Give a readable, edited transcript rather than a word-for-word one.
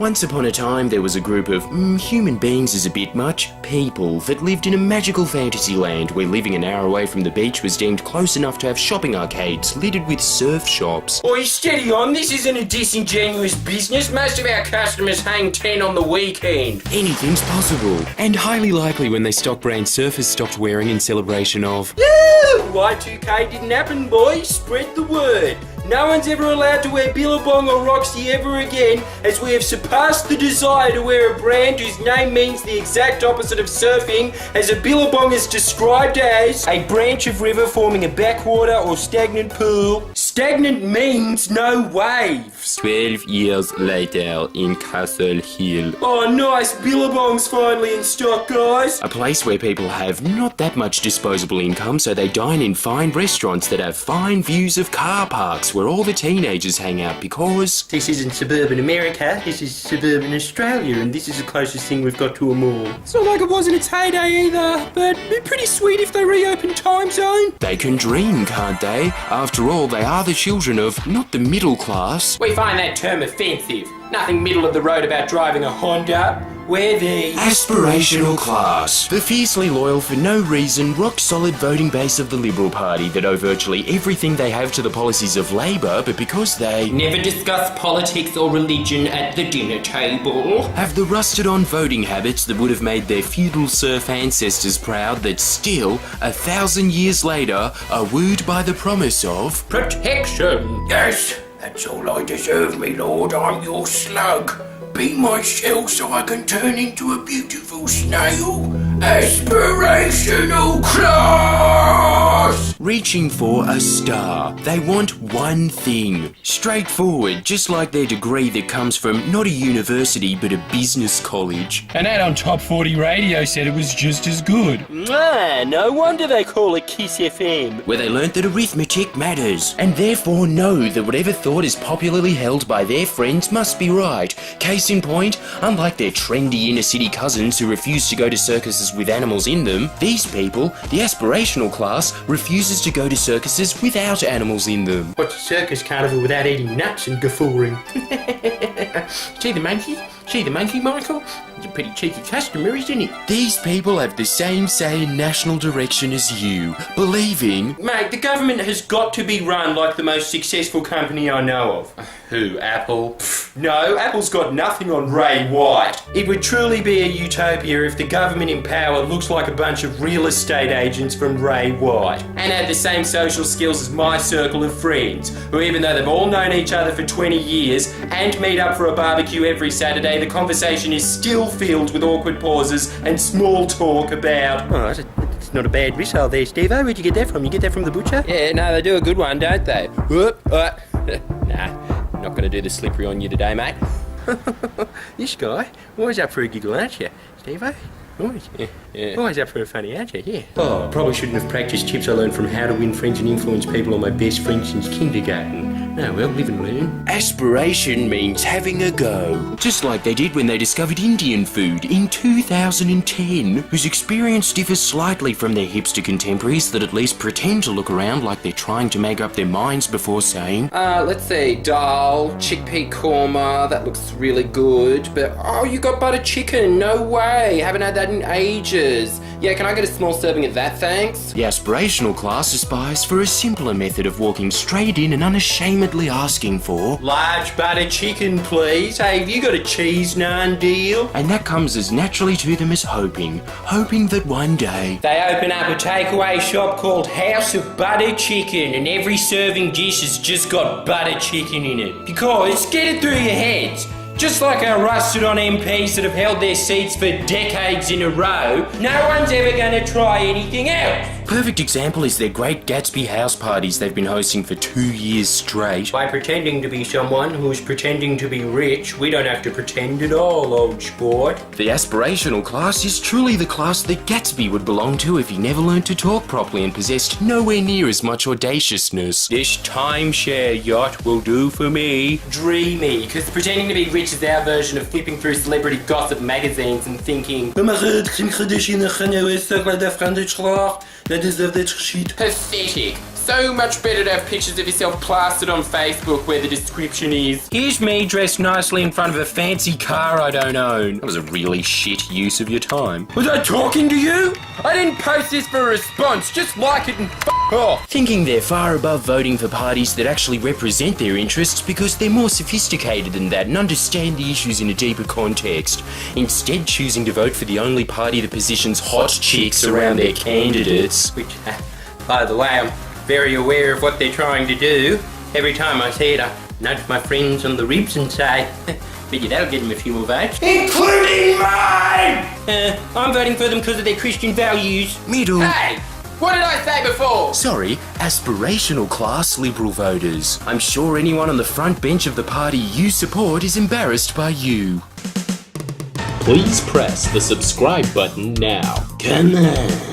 Once upon a time, there was a group of, human beings is a bit much, people that lived in a magical fantasy land where living an hour away from the beach was deemed close enough to have shopping arcades littered with surf shops. Oi, steady on, this isn't a disingenuous business. Most of our customers hang 10 on the weekend. Anything's possible, and highly likely when they stock brand surfers stopped wearing in celebration of... Y2K didn't happen, boys. Spread the word. No one's ever allowed to wear Billabong or Roxy ever again, as we have surpassed the desire to wear a brand whose name means the exact opposite of surfing, as a Billabong is described as a branch of river forming a backwater or stagnant pool. Stagnant means no waves. 12 years later in Castle Hill. Oh, nice. Billabong's finally in stock, guys. A place where people have not that much disposable income, so they dine in fine restaurants that have fine views of car parks where all the teenagers hang out because... This isn't suburban America, this is suburban Australia, and this is the closest thing we've got to a mall. It's not like it was in its heyday either, but it'd be pretty sweet if they reopened Time Zone. They can dream, can't they? After all, they are the children of not the middle class. We find that term offensive. Nothing middle of the road about driving a Honda. We're the aspirational class. The fiercely loyal, for no reason, rock-solid voting base of the Liberal Party that owe virtually everything they have to the policies of Labour, but because they never discuss politics or religion at the dinner table, have the rusted-on voting habits that would have made their feudal serf ancestors proud that still, 1,000 years later, are wooed by the promise of protection. Yes, that's all I deserve, me lord. I'm your slug. Be myself so I can turn into a beautiful snail. Aspirational class! Reaching for a star. They want one thing. Straightforward, just like their degree that comes from not a university but a business college. An ad on Top 40 Radio said it was just as good. No wonder they call it Kiss FM. Where they learnt that arithmetic matters, and therefore know that whatever thought is popularly held by their friends must be right. Case in point, unlike their trendy inner-city cousins who refuse to go to circuses with animals in them, these people, the aspirational class, refuses to go to circuses without animals in them. What's a circus carnival without eating nuts and guffawing? See the monkey? See the monkey, Michael? He's a pretty cheeky customer, isn't he? These people have the same say in national direction as you, believing... Mate, the government has got to be run like the most successful company I know of. Who, Apple? No, Apple's got nothing on Ray White. It would truly be a utopia if the government in power looks like a bunch of real estate agents from Ray White and had the same social skills as my circle of friends, who even though they've all known each other for 20 years and meet up for a barbecue every Saturday, the conversation is still filled with awkward pauses and small talk about... Oh, it's not a bad missile there, Steve-O. Where'd you get that from? You get that from the butcher? Yeah, no, they do a good one, don't they? Nah. Not going to do the slippery on you today, mate. This guy, always up for a giggle, aren't you, Steve-O? Always, yeah. Always up for a funny, aren't you? Yeah. Oh, probably shouldn't have practiced tips I learned from How to Win Friends and Influence People on my best friend since kindergarten. Oh, well, live and learn. Aspiration means having a go. Just like they did when they discovered Indian food in 2010, whose experience differs slightly from their hipster contemporaries that at least pretend to look around like they're trying to make up their minds before saying, let's see, dal, chickpea korma, that looks really good, but, oh, you got butter chicken, no way, haven't had that in ages. Yeah, can I get a small serving of that, thanks? The aspirational class aspires for a simpler method of walking straight in and unashamedly asking for large butter chicken, please. Hey, have you got a cheese naan deal? And that comes as naturally to them as hoping that one day they open up a takeaway shop called House of Butter Chicken and every serving dish has just got butter chicken in it. Because, get it through your heads, just like our rusted-on MPs that have held their seats for decades in a row, no one's ever going to try anything else. Perfect example is their Great Gatsby house parties they've been hosting for 2 years straight. By pretending to be someone who's pretending to be rich, we don't have to pretend at all, old sport. The aspirational class is truly the class that Gatsby would belong to if he never learned to talk properly and possessed nowhere near as much audaciousness. This timeshare yacht will do for me. Dreamy, because pretending to be rich is our version of flipping through celebrity gossip magazines and thinking, pathetic. So much better to have pictures of yourself plastered on Facebook where the description is, Here's me dressed nicely in front of a fancy car I don't own. That was a really shit use of your time. was I talking to you? I didn't post this for a response, just like it and f*** off. Thinking they're far above voting for parties that actually represent their interests because they're more sophisticated than that and understand the issues in a deeper context. Instead choosing to vote for the only party that positions hot chicks around their candidates. Which, by the way, I'm very aware of what they're trying to do. Every time I see it, I nudge my friends on the ribs and say, bet you that'll get them a few more votes. Including mine! I'm voting for them because of their Christian values. Middle. Hey, what did I say before? Sorry, aspirational class Liberal voters. I'm sure anyone on the front bench of the party you support is embarrassed by you. Please press the subscribe button now. Come on.